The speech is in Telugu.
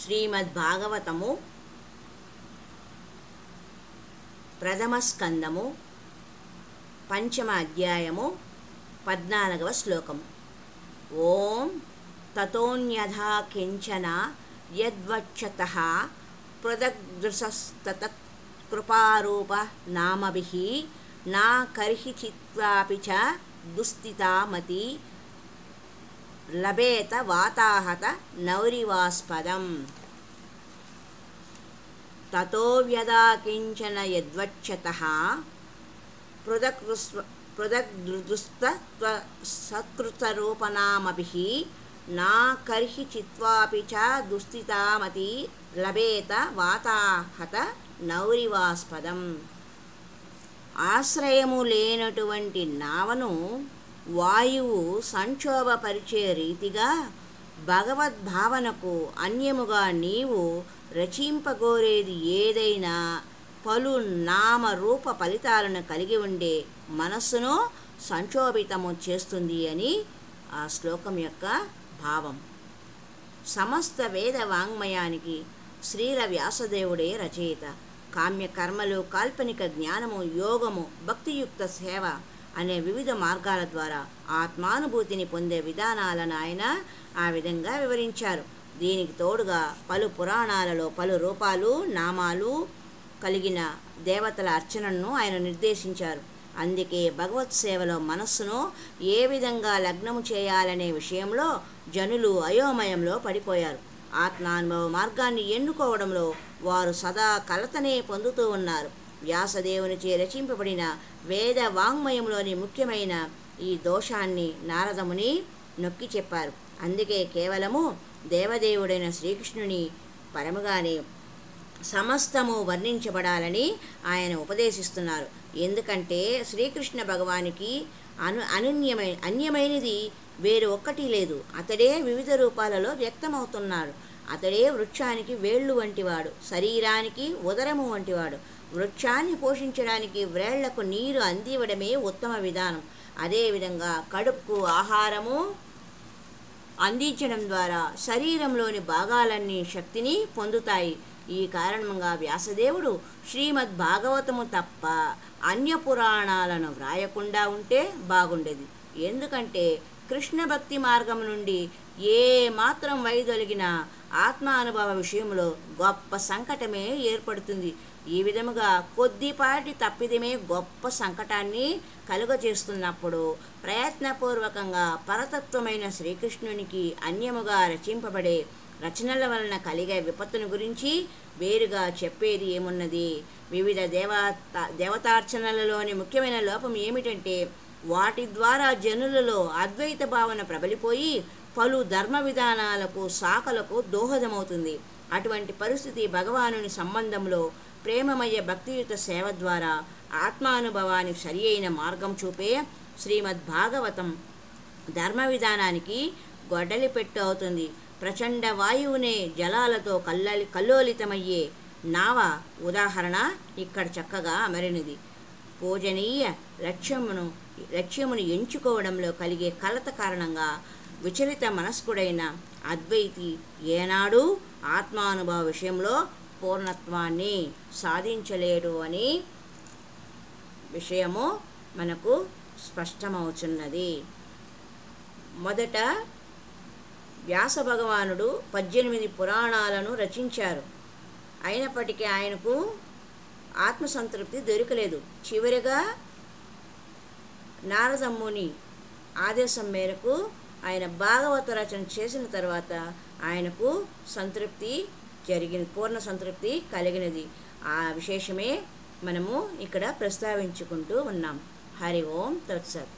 శ్రీమద్భాగవతము ప్రథమ స్కందము పంచమ అధ్యాయము 14వ శ్లోకము. ఓం తతోన్యథా కించన యద్వక్షతః పృథగ్దృశస్తతత్ కృపారూప నామభిః నా కర్హి చిత్వాపి చ దుస్థితామతి లభేత వాతాహత నౌరివాస్పదం. తతో వ్యదా కించన యద్వక్షతః పృథగ్దృశస్తతత్సత్కృతరూపనామభిః నా కర్హి చిత్వాపి చ దుస్థితామతి లభేత వాతాహత నౌరివాస్పదం. ఆశ్రయము లేనటువంటి నావను వాయువు సంక్షోభపరిచే రీతిగా భగవద్భావనకు అన్యముగా నీవు రచింపగోరేది ఏదైనా పలు నామరూప ఫలితాలను కలిగి ఉండే మనస్సును సంక్షోభితము చేస్తుంది అని ఆ శ్లోకం యొక్క భావం. సమస్త వేద వాంగ్మయానికి శ్రీల వ్యాసదేవుడే రచయిత. కామ్యకర్మలు, కాల్పనిక జ్ఞానము, యోగము, భక్తియుక్త సేవ అనే వివిధ మార్గాల ద్వారా ఆత్మానుభూతిని పొందే విధానాలను ఆయన ఆ విధంగా వివరించారు. దీనికి తోడుగా పలు పురాణాలలో పలు రూపాలు, నామాలు కలిగిన దేవతల అర్చనను ఆయన నిర్దేశించారు. అందుకే భగవత్ సేవలో మనస్సును ఏ విధంగా లగ్నము చేయాలనే విషయంలో జనులు అయోమయంలో పడిపోయారు. ఆత్మానుభవ మార్గాన్ని ఎన్నుకోవడంలో వారు సదా కలతనే పొందుతూ ఉన్నారు. వ్యాసదేవునిచే రచింపబడిన వేద వాంగ్మయంలోని ముఖ్యమైన ఈ దోషాన్ని నారదముని నొక్కి చెప్పారు. అందుకే కేవలము దేవదేవుడైన శ్రీకృష్ణుని పరముగానే సమస్తము వర్ణించబడాలని ఆయన ఉపదేశిస్తున్నారు. ఎందుకంటే శ్రీకృష్ణ భగవానికి అన్యమైనది వేరు ఒక్కటి లేదు. అతడే వివిధ రూపాలలో వ్యక్తమవుతున్నాడు. అతడే వృక్షానికి వేళ్ళు వంటివాడు, శరీరానికి ఉదరము వంటివాడు. వృక్షాన్ని పోషించడానికి వ్రేళ్లకు నీరు అందివ్వడమే ఉత్తమ విధానం. అదేవిధంగా కడుపుకు ఆహారము అందించడం ద్వారా శరీరంలోని భాగాలన్నీ శక్తిని పొందుతాయి. ఈ కారణంగా వ్యాసదేవుడు శ్రీమద్ భాగవతము తప్ప అన్య పురాణాలను వ్రాయకుండా ఉంటే బాగుండేది. ఎందుకంటే కృష్ణ భక్తి మార్గం నుండి ఏ మాత్రం వైదొలిగిన ఆత్మానుభవ విషయంలో గొప్ప సంకటమే ఏర్పడుతుంది. ఈ విధముగా కొద్దిపాటి తప్పిదమే గొప్ప సంకటాన్ని కలుగజేస్తున్నప్పుడు ప్రయత్నపూర్వకంగా పరతత్వమైన శ్రీకృష్ణునికి అన్యముగా రచింపబడే రచనల వలన కలిగే విపత్తును గురించి వేరుగా చెప్పేది ఏమున్నది? వివిధ దేవతార్చనలలోని ముఖ్యమైన లోపం ఏమిటంటే వాటి ద్వారా జనులలో అద్వైత భావన ప్రబలిపోయి పలు ధర్మ విధానాలకు, శాఖలకు దోహదమవుతుంది. అటువంటి పరిస్థితి భగవానుని సంబంధంలో ప్రేమమయ భక్తియుత సేవ ద్వారా ఆత్మానుభవానికి సరి అయిన మార్గం చూపే శ్రీమద్భాగవతం ధర్మ విధానానికి గొడ్డలిపెట్టు అవుతుంది. ప్రచండ వాయువునే జలాలతో కల్లోలితమయ్యే నావ ఉదాహరణ ఇక్కడ చక్కగా అమరినది. పూజనీయ లక్ష్యమును ఎంచుకోవడంలో కలిగే కలత కారణంగా విచలిత మనస్కుడైన అద్వైతి ఏనాడు ఆత్మానుభవ విషయంలో పూర్ణత్వాన్ని సాధించలేడు అని విషయము మనకు స్పష్టమవుతున్నది. మొదట వ్యాస భగవానుడు 18 పురాణాలను రచించారు. అయినప్పటికీ ఆయనకు ఆత్మసంతృప్తి దొరకలేదు. చివరిగా నారదముని ఆదేశం మేరకు ఆయన భాగవత రచన చేసిన తర్వాత ఆయనకు సంతృప్తి జరిగిన పూర్ణ సంతృప్తి కలిగినది. ఆ విశేషమే మనము ఇక్కడ ప్రస్తావించుకుంటూ ఉన్నాం. హరి ఓం తత్సత్.